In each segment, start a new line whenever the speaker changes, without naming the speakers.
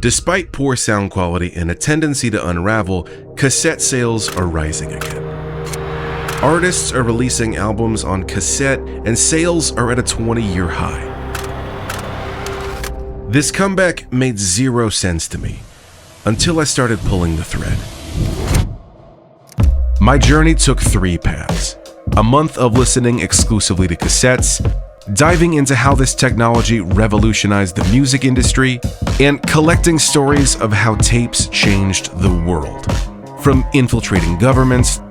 Despite poor sound quality and a tendency to unravel, cassette sales are rising again. Artists are releasing albums on cassette, and sales are at a 20-year high. This comeback made zero sense to me, until I started pulling the thread. My journey took 3 paths. A month of listening exclusively to cassettes, diving into how this technology revolutionized the music industry, and collecting stories of how tapes changed the world. From infiltrating governments,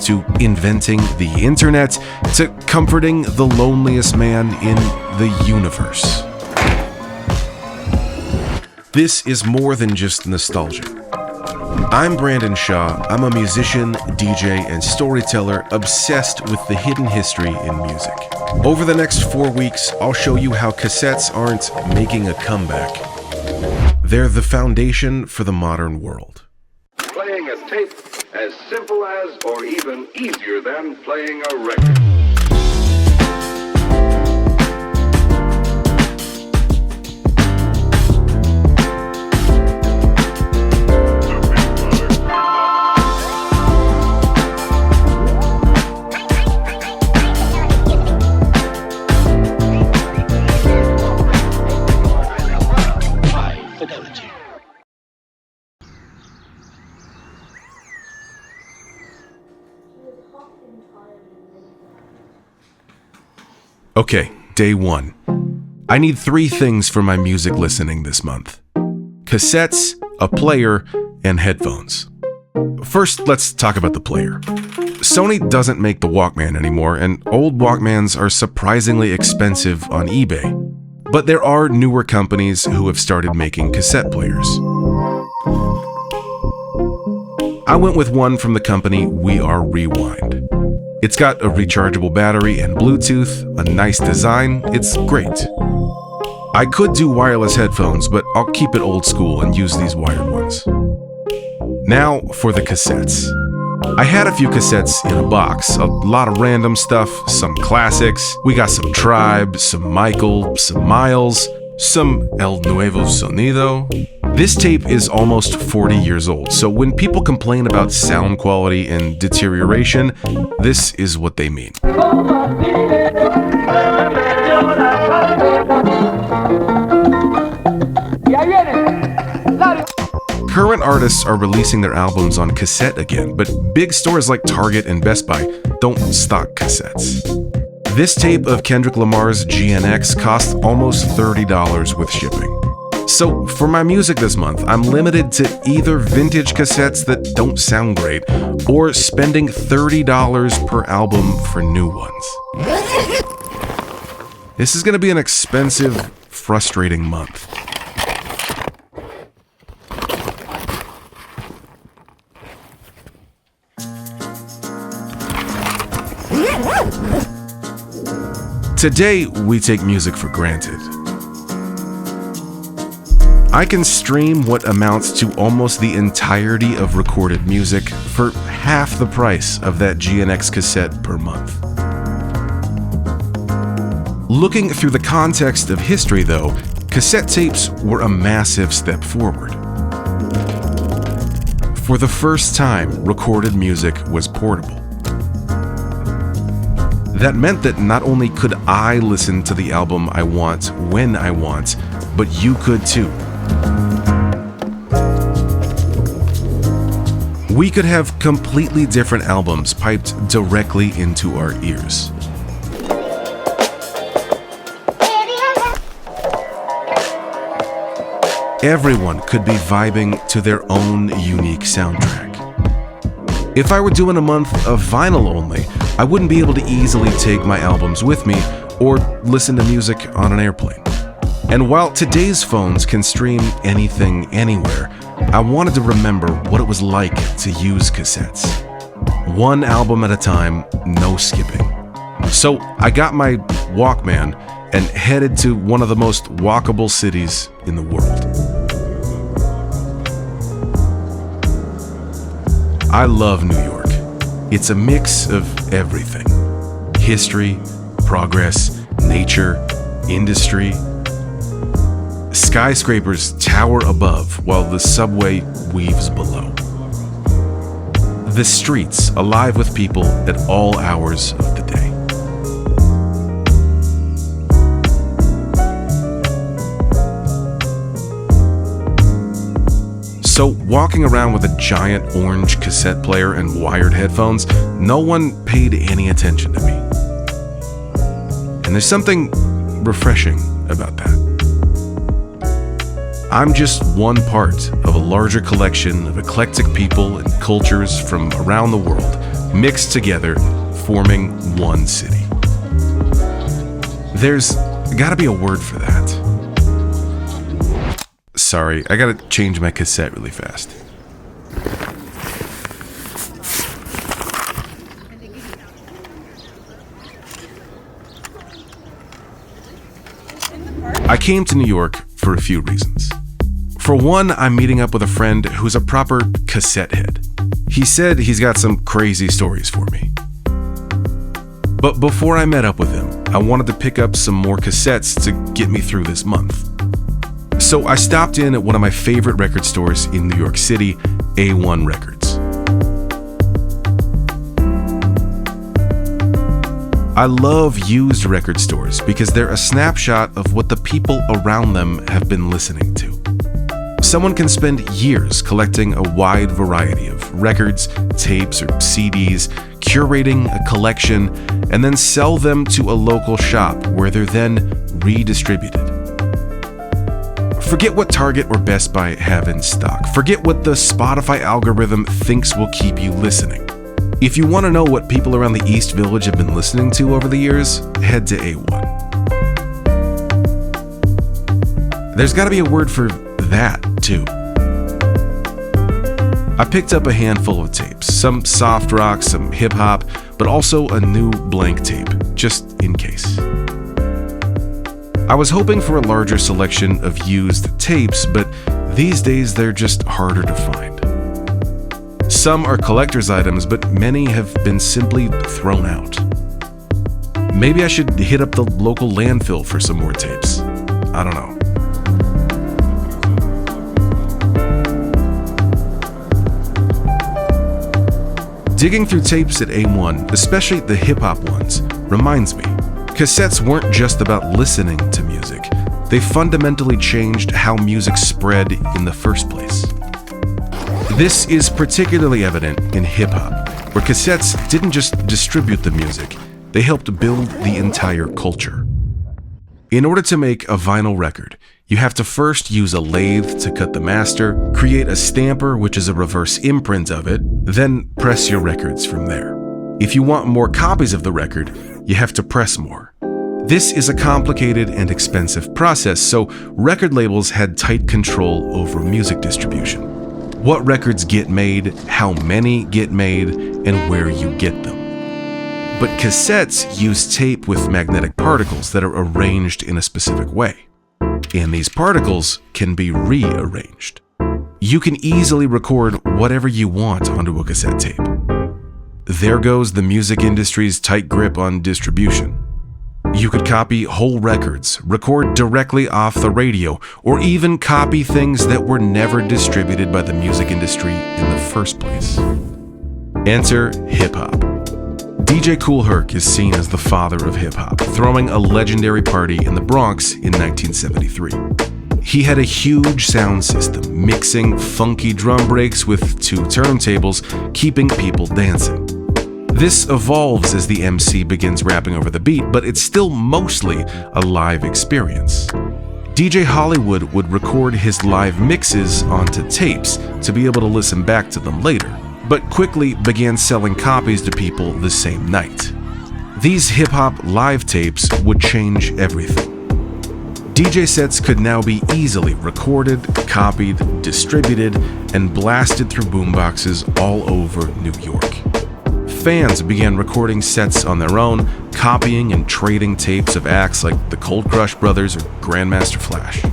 to inventing the internet, to comforting the loneliest man in the universe. This is more than just nostalgia. I'm Brandon Shaw. I'm a musician, DJ, and storyteller obsessed with the hidden history in music. Over the next 4 weeks, I'll show you how cassettes aren't making a comeback. They're the foundation for the modern world.
Playing a tape as simple as or even easier than playing a record.
Okay, day 1. I need 3 things for my music listening this month: cassettes, a player, and headphones. First, let's talk about the player. Sony doesn't make the Walkman anymore, and old Walkmans are surprisingly expensive on eBay. But there are newer companies who have started making cassette players. I went with one from the company We Are Rewind. It's got a rechargeable battery and Bluetooth, a nice design, it's great. I could do wireless headphones, but I'll keep it old school and use these wired ones. Now for the cassettes. I had a few cassettes in a box, a lot of random stuff, some classics. We got some Tribe, some Michael, some Miles, some El Nuevo Sonido. This tape is almost 40 years old, so when people complain about sound quality and deterioration, this is what they mean. Current artists are releasing their albums on cassette again, but big stores like Target and Best Buy don't stock cassettes. This tape of Kendrick Lamar's GNX cost almost $30 with shipping. So for my music this month, I'm limited to either vintage cassettes that don't sound great, or spending $30 per album for new ones. This is going to be an expensive, frustrating month. Today, we take music for granted. I can stream what amounts to almost the entirety of recorded music for half the price of that GNX cassette per month. Looking through the context of history, though, cassette tapes were a massive step forward. For the first time, recorded music was portable. That meant that not only could I listen to the album I want when I want, but you could too. We could have completely different albums piped directly into our ears. Everyone could be vibing to their own unique soundtrack. If I were doing a month of vinyl only, I wouldn't be able to easily take my albums with me or listen to music on an airplane. And while today's phones can stream anything anywhere, I wanted to remember what it was like to use cassettes. One album at a time, no skipping. So I got my Walkman and headed to one of the most walkable cities in the world. I love New York. It's a mix of everything: history, progress, nature, industry. Skyscrapers tower above while the subway weaves below. The streets alive with people at all hours of the day. So walking around with a giant orange cassette player and wired headphones, no one paid any attention to me. And there's something refreshing about that. I'm just one part of a larger collection of eclectic people and cultures from around the world, mixed together, forming one city. There's gotta be a word for that. Sorry, I gotta change my cassette really fast. I came to New York for a few reasons. For one, I'm meeting up with a friend who's a proper cassette head. He said he's got some crazy stories for me. But before I met up with him, I wanted to pick up some more cassettes to get me through this month. So I stopped in at one of my favorite record stores in New York City, A1 Records. I love used record stores because they're a snapshot of what the people around them have been listening to. Someone can spend years collecting a wide variety of records, tapes, or CDs, curating a collection, and then sell them to a local shop where they're then redistributed. Forget what Target or Best Buy have in stock. Forget what the Spotify algorithm thinks will keep you listening. If you want to know what people around the East Village have been listening to over the years, head to A1. There's got to be a word for that, too. I picked up a handful of tapes, some soft rock, some hip-hop, but also a new blank tape, just in case. I was hoping for a larger selection of used tapes, but these days they're just harder to find. Some are collector's items, but many have been simply thrown out. Maybe I should hit up the local landfill for some more tapes. I don't know. Digging through tapes at A1, especially the hip-hop ones, reminds me, cassettes weren't just about listening to music. They fundamentally changed how music spread in the first place. This is particularly evident in hip-hop, where cassettes didn't just distribute the music, they helped build the entire culture. In order to make a vinyl record, you have to first use a lathe to cut the master, create a stamper, which is a reverse imprint of it, then press your records from there. If you want more copies of the record, you have to press more. This is a complicated and expensive process, so record labels had tight control over music distribution. What records get made, how many get made, and where you get them. But cassettes use tape with magnetic particles that are arranged in a specific way. And these particles can be rearranged. You can easily record whatever you want onto a cassette tape. There goes the music industry's tight grip on distribution. You could copy whole records, record directly off the radio, or even copy things that were never distributed by the music industry in the first place. Enter hip-hop. DJ Kool Herc is seen as the father of hip-hop, throwing a legendary party in the Bronx in 1973. He had a huge sound system, mixing funky drum breaks with 2 turntables, keeping people dancing. This evolves as the MC begins rapping over the beat, but it's still mostly a live experience. DJ Hollywood would record his live mixes onto tapes to be able to listen back to them later, but quickly began selling copies to people the same night. These hip-hop live tapes would change everything. DJ sets could now be easily recorded, copied, distributed, and blasted through boomboxes all over New York. Fans began recording sets on their own, copying and trading tapes of acts like the Cold Crush Brothers or Grandmaster Flash.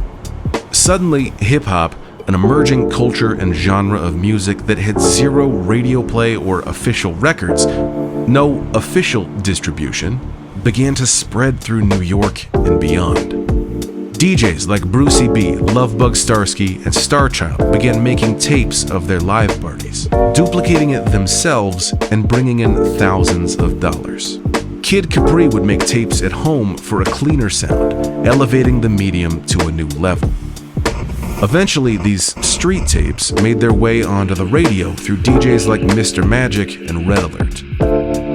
Suddenly, hip-hop, an emerging culture and genre of music that had zero radio play or official records, no official distribution, began to spread through New York and beyond. DJs like Brucey B, Lovebug Starsky, and Starchild began making tapes of their live parties, duplicating it themselves and bringing in thousands of dollars. Kid Capri would make tapes at home for a cleaner sound, elevating the medium to a new level. Eventually, these street tapes made their way onto the radio through DJs like Mr. Magic and Red Alert.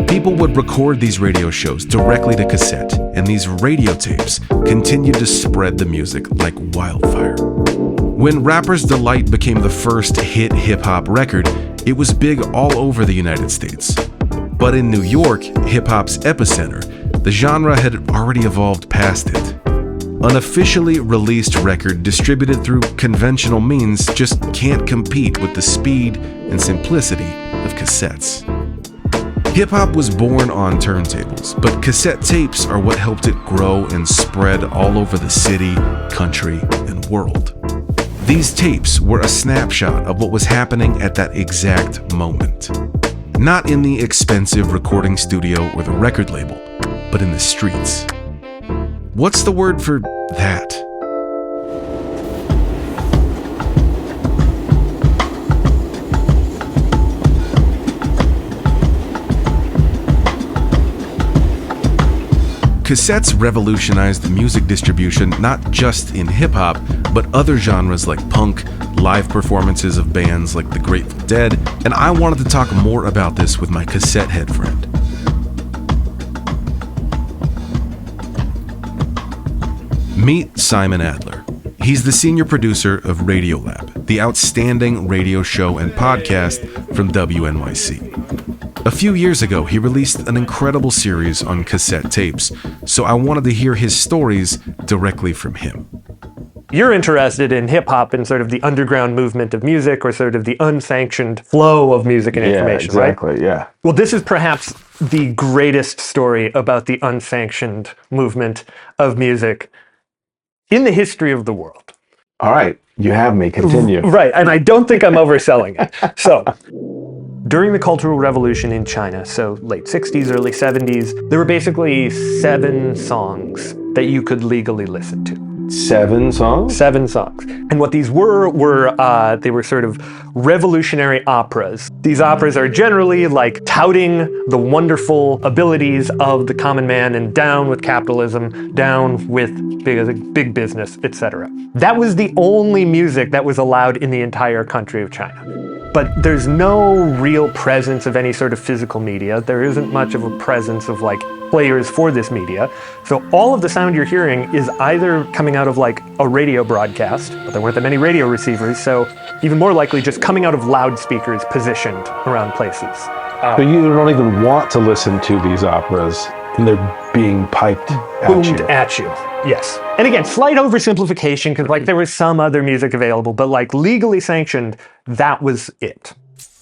People would record these radio shows directly to cassette, and these radio tapes continued to spread the music like wildfire. When Rapper's Delight became the first hit hip-hop record, it was big all over the United States. But in New York, hip-hop's epicenter, the genre had already evolved past it. An officially released record distributed through conventional means just can't compete with the speed and simplicity of cassettes. Hip-hop was born on turntables, but cassette tapes are what helped it grow and spread all over the city, country, and world. These tapes were a snapshot of what was happening at that exact moment. Not in the expensive recording studio or the record label, but in the streets. What's the word for that? Cassettes revolutionized music distribution not just in hip-hop, but other genres like punk, live performances of bands like the Grateful Dead, and I wanted to talk more about this with my cassette head friend. Meet Simon Adler. He's the senior producer of Radiolab, the outstanding radio show and podcast from WNYC. A few years ago, he released an incredible series on cassette tapes, so I wanted to hear his stories directly from him.
You're interested in hip-hop and sort of the underground movement of music, or sort of the unsanctioned flow of music and information, right?
Yeah, exactly, yeah.
Well, this is perhaps the greatest story about the unsanctioned movement of music in the history of the world.
All right, you have me. Continue.
Right, and I don't think I'm overselling it. So, during the Cultural Revolution in China, so late 60s, early 70s, there were basically 7 songs that you could legally listen to.
7 songs?
7 songs. And what these were they were sort of revolutionary operas. These operas are generally like touting the wonderful abilities of the common man and down with capitalism, down with big business, etc. That was the only music that was allowed in the entire country of China. But there's no real presence of any sort of physical media. There isn't much of a presence of like players for this media. So all of the sound you're hearing is either coming out of like a radio broadcast, but there weren't that many radio receivers, so even more likely just coming out of loudspeakers positioned around places.
So you don't even want to listen to these operas, and they're being piped at
Boomed
you.
at you, yes. And again, slight oversimplification, because like there was some other music available, but like legally sanctioned, that was it.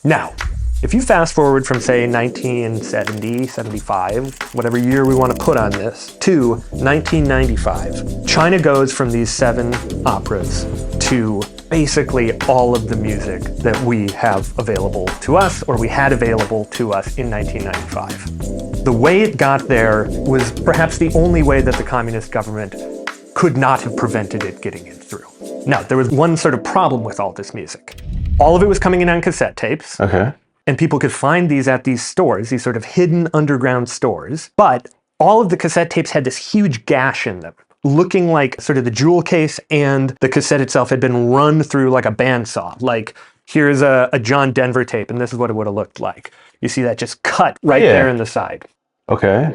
Now, if you fast forward from, say, 1970, 75, whatever year we want to put on this, to 1995, China goes from these 7 operas to basically all of the music that we have available to us, or we had available to us in 1995. The way it got there was perhaps the only way that the communist government could not have prevented it getting in through. Now, there was one sort of problem with all this music. All of it was coming in on cassette tapes.
Okay.
And people could find these at these stores, these sort of hidden underground stores. But all of the cassette tapes had this huge gash in them, looking like sort of the jewel case and the cassette itself had been run through like a bandsaw. Like, here's a John Denver tape, and this is what it would have looked like. You see that just cut right there in the side.
Okay.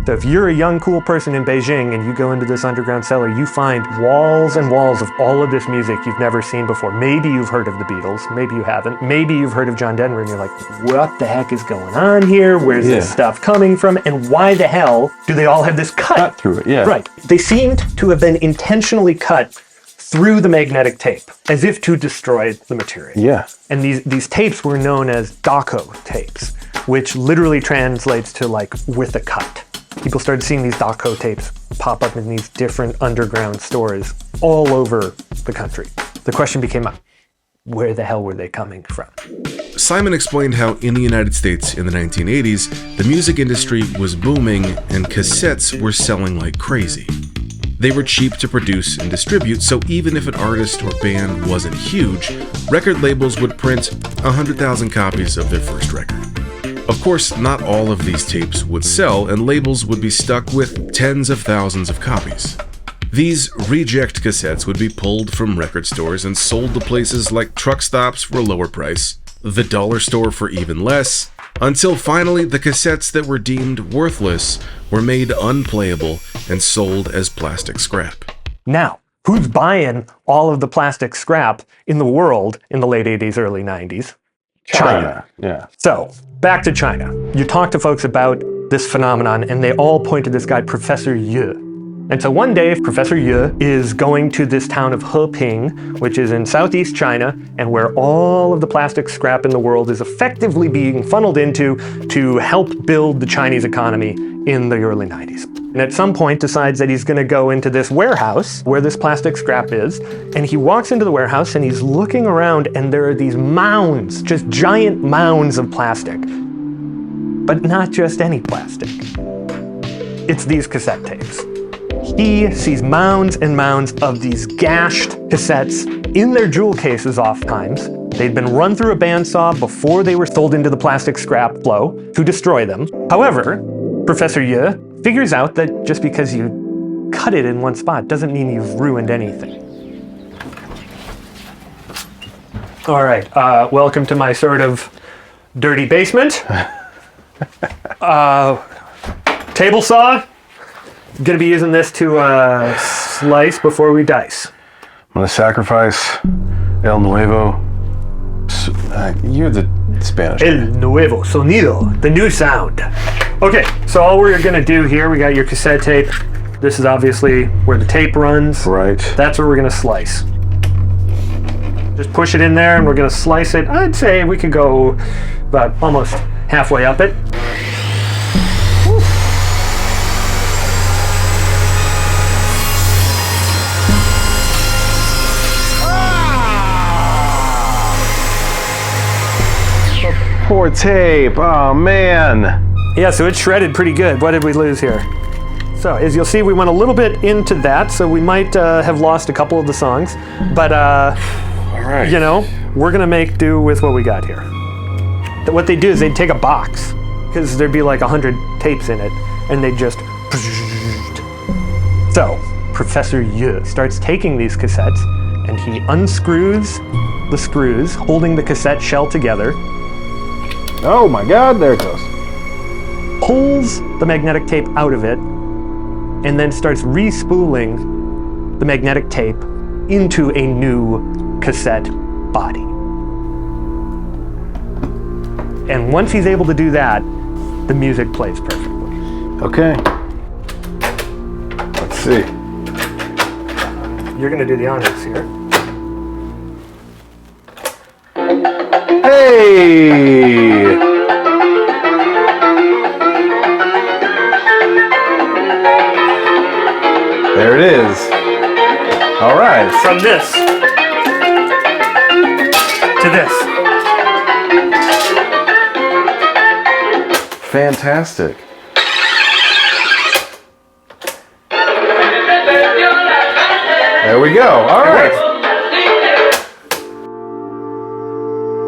So if you're a young, cool person in Beijing and you go into this underground cellar, you find walls and walls of all of this music you've never seen before. Maybe you've heard of the Beatles, maybe you haven't. Maybe you've heard of John Denver and you're like, what the heck is going on here? Where's this stuff coming from? And why the hell do they all have this cut
through it? Yeah.
Right. They seemed to have been intentionally cut through the magnetic tape, as if to destroy the material.
Yeah.
And these tapes were known as Daco tapes, which literally translates to like with a cut. People started seeing these Daco tapes pop up in these different underground stores all over the country. The question became, where the hell were they coming from?
Simon explained how in the United States in the 1980s, the music industry was booming and cassettes were selling like crazy. They were cheap to produce and distribute, so even if an artist or band wasn't huge, record labels would print 100,000 copies of their first record. Of course, not all of these tapes would sell, and labels would be stuck with tens of thousands of copies. These reject cassettes would be pulled from record stores and sold to places like truck stops for a lower price, the dollar store for even less, until finally the cassettes that were deemed worthless were made unplayable and sold as plastic scrap.
Now, who's buying all of the plastic scrap in the world in the late 80s, early 90s? China.
Yeah.
So, back to China. You talk to folks about this phenomenon, and they all point to this guy, Professor Ye. And so one day, Professor Ye is going to this town of Heping, which is in southeast China, and where all of the plastic scrap in the world is effectively being funneled into to help build the Chinese economy in the early 90s. And at some point decides that he's going to go into this warehouse where this plastic scrap is, and he walks into the warehouse and he's looking around, and there are these mounds, just giant mounds of plastic. But not just any plastic. It's these cassette tapes. He sees mounds and mounds of these gashed cassettes in their jewel cases oftentimes. They'd been run through a bandsaw before they were sold into the plastic scrap flow to destroy them. However, Professor Ye figures out that just because you cut it in one spot doesn't mean you've ruined anything. All right, welcome to my sort of dirty basement. Table saw. Gonna be using this to slice before we dice.
I'm gonna sacrifice El Nuevo. You're the Spanish guy.
El Nuevo Sonido, the new sound. Okay, so all we're gonna do here, we got your cassette tape. This is obviously where the tape runs.
Right.
That's where we're gonna slice. Just push it in there and we're gonna slice it. I'd say we could go about almost halfway up it.
Poor tape. Oh, man.
Yeah, so it's shredded pretty good. What did we lose here? So, as you'll see, we went a little bit into that, so we might have lost a couple of the songs. But,
All right.
you know, we're going to make do with what we got here. What they do is they'd take a box, because there'd be like 100 tapes in it, and they'd just... So, Professor Ye starts taking these cassettes, and he unscrews the screws, holding the cassette shell together,
Oh, my God. There it goes.
pulls the magnetic tape out of it, and then starts re-spooling the magnetic tape into a new cassette body. And once he's able to do that, the music plays perfectly.
Okay. Let's see.
You're gonna do the honors here.
Hey! There it is. All right.
From this to this.
Fantastic. There we go. All right.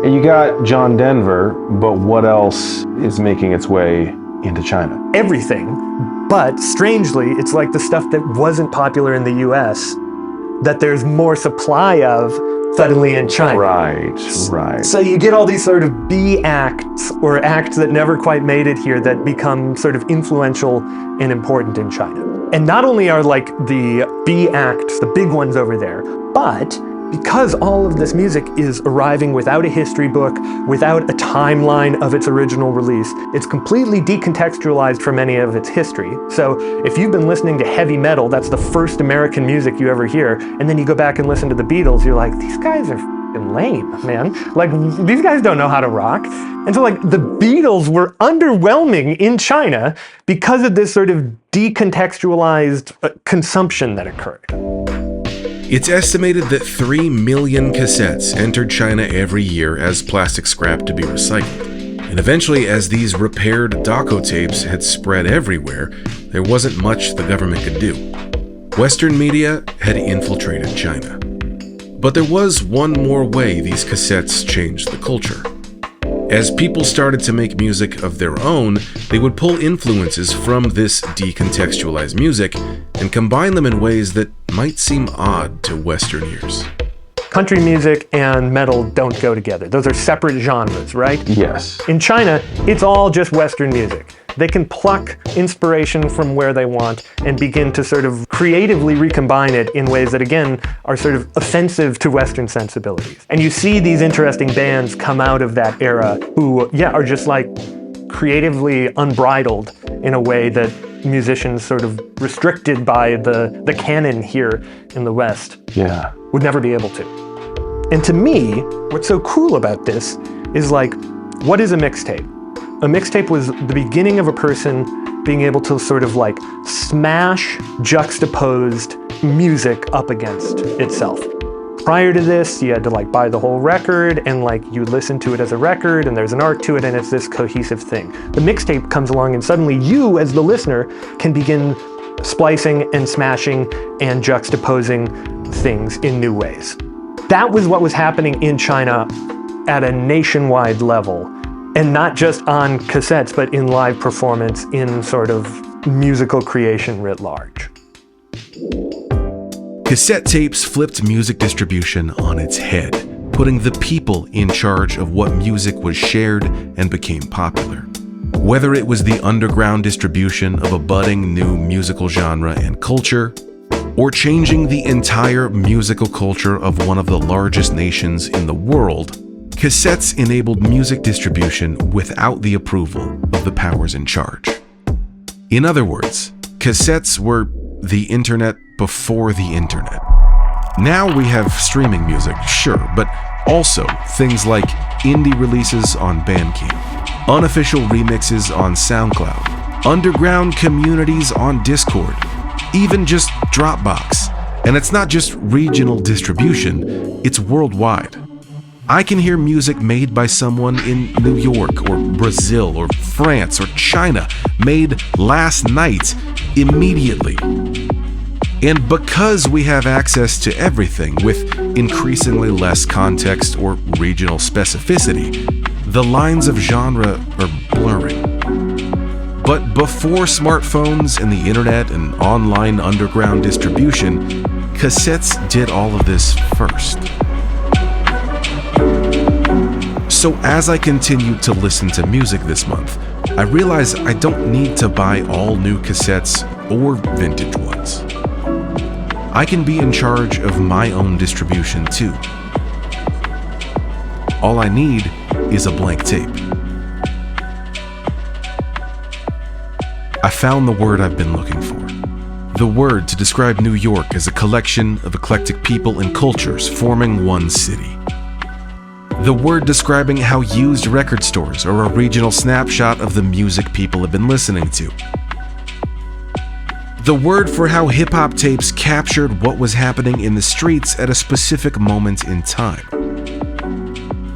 And you got John Denver, but what else is making its way into China?
Everything, but strangely, it's like the stuff that wasn't popular in the US that there's more supply of suddenly in China.
Right.
So you get all these sort of B acts or acts that never quite made it here that become sort of influential and important in China. And not only are like the B acts, the big ones over there, but because all of this music is arriving without a history book, without a timeline of its original release, it's completely decontextualized from any of its history. So if you've been listening to heavy metal, that's the first American music you ever hear, and then you go back and listen to the Beatles, you're like, these guys are f***ing lame, man. Like, these guys don't know how to rock. And so like the Beatles were underwhelming in China because of this sort of decontextualized consumption that occurred.
It's estimated that 3 million cassettes entered China every year as plastic scrap to be recycled. And eventually, as these repaired Daco tapes had spread everywhere, there wasn't much the government could do. Western media had infiltrated China. But there was one more way these cassettes changed the culture. As people started to make music of their own, they would pull influences from this decontextualized music and combine them in ways that might seem odd to Western ears.
Country music and metal don't go together. Those are separate genres, right?
Yes.
In China, it's all just Western music. They can pluck inspiration from where they want and begin to sort of creatively recombine it in ways that, again, are sort of offensive to Western sensibilities. And you see these interesting bands come out of that era who, are just like creatively unbridled in a way that musicians sort of restricted by the canon here in the West would never be able to. And to me, what's so cool about this is like, what is a mixtape? A mixtape was the beginning of a person being able to sort of like smash juxtaposed music up against itself. Prior to this, you had to like buy the whole record and like you listen to it as a record and there's an art to it and it's this cohesive thing. The mixtape comes along and suddenly you as the listener can begin splicing and smashing and juxtaposing things in new ways. That was what was happening in China at a nationwide level, and not just on cassettes, but in live performance, in sort of musical creation writ large.
Cassette tapes flipped music distribution on its head, putting the people in charge of what music was shared and became popular. Whether it was the underground distribution of a budding new musical genre and culture, or changing the entire musical culture of one of the largest nations in the world, cassettes enabled music distribution without the approval of the powers in charge. In other words, cassettes were the internet before the internet. Now we have streaming music, sure, but also things like indie releases on Bandcamp, unofficial remixes on SoundCloud, underground communities on Discord, even just Dropbox. And it's not just regional distribution, it's worldwide. I can hear music made by someone in New York or Brazil or France or China, made last night, immediately. And because we have access to everything with increasingly less context or regional specificity, the lines of genre are blurring. But before smartphones and the internet and online underground distribution, cassettes did all of this first. So as I continued to listen to music this month, I realized I don't need to buy all new cassettes or vintage ones. I can be in charge of my own distribution too. All I need is a blank tape. I found the word I've been looking for. The word to describe New York as a collection of eclectic people and cultures forming one city. The word describing how used record stores are a regional snapshot of the music people have been listening to. The word for how hip-hop tapes captured what was happening in the streets at a specific moment in time.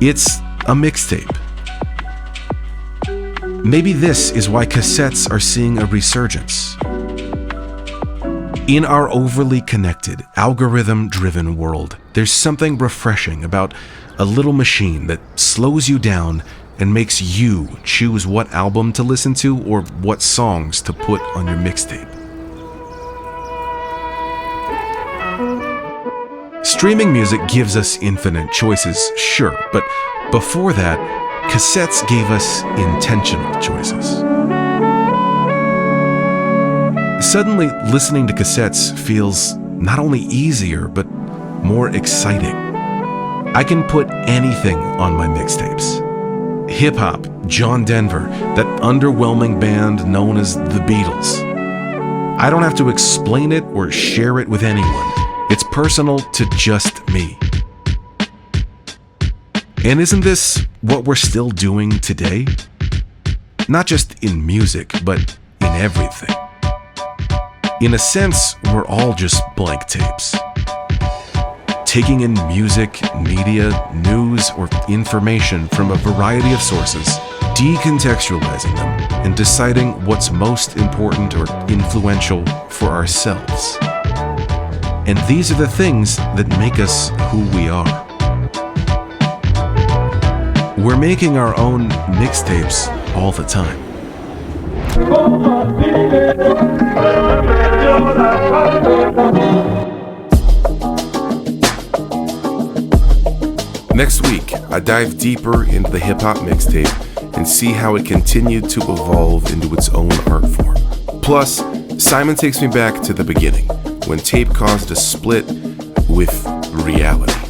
It's a mixtape. Maybe this is why cassettes are seeing a resurgence. In our overly connected, algorithm-driven world, there's something refreshing about a little machine that slows you down and makes you choose what album to listen to or what songs to put on your mixtape. Streaming music gives us infinite choices, sure, but before that, cassettes gave us intentional choices. Suddenly, listening to cassettes feels not only easier, but more exciting. I can put anything on my mixtapes. Hip-hop, John Denver, that underwhelming band known as the Beatles. I don't have to explain it or share it with anyone. It's personal to just me. And isn't this what we're still doing today? Not just in music, but in everything. In a sense, we're all just blank tapes. Taking in music, media, news, or information from a variety of sources, decontextualizing them, and deciding what's most important or influential for ourselves. And these are the things that make us who we are. We're making our own mixtapes all the time. Next week, I dive deeper into the hip-hop mixtape and see how it continued to evolve into its own art form. Plus, Simon takes me back to the beginning, when tape caused a split with reality.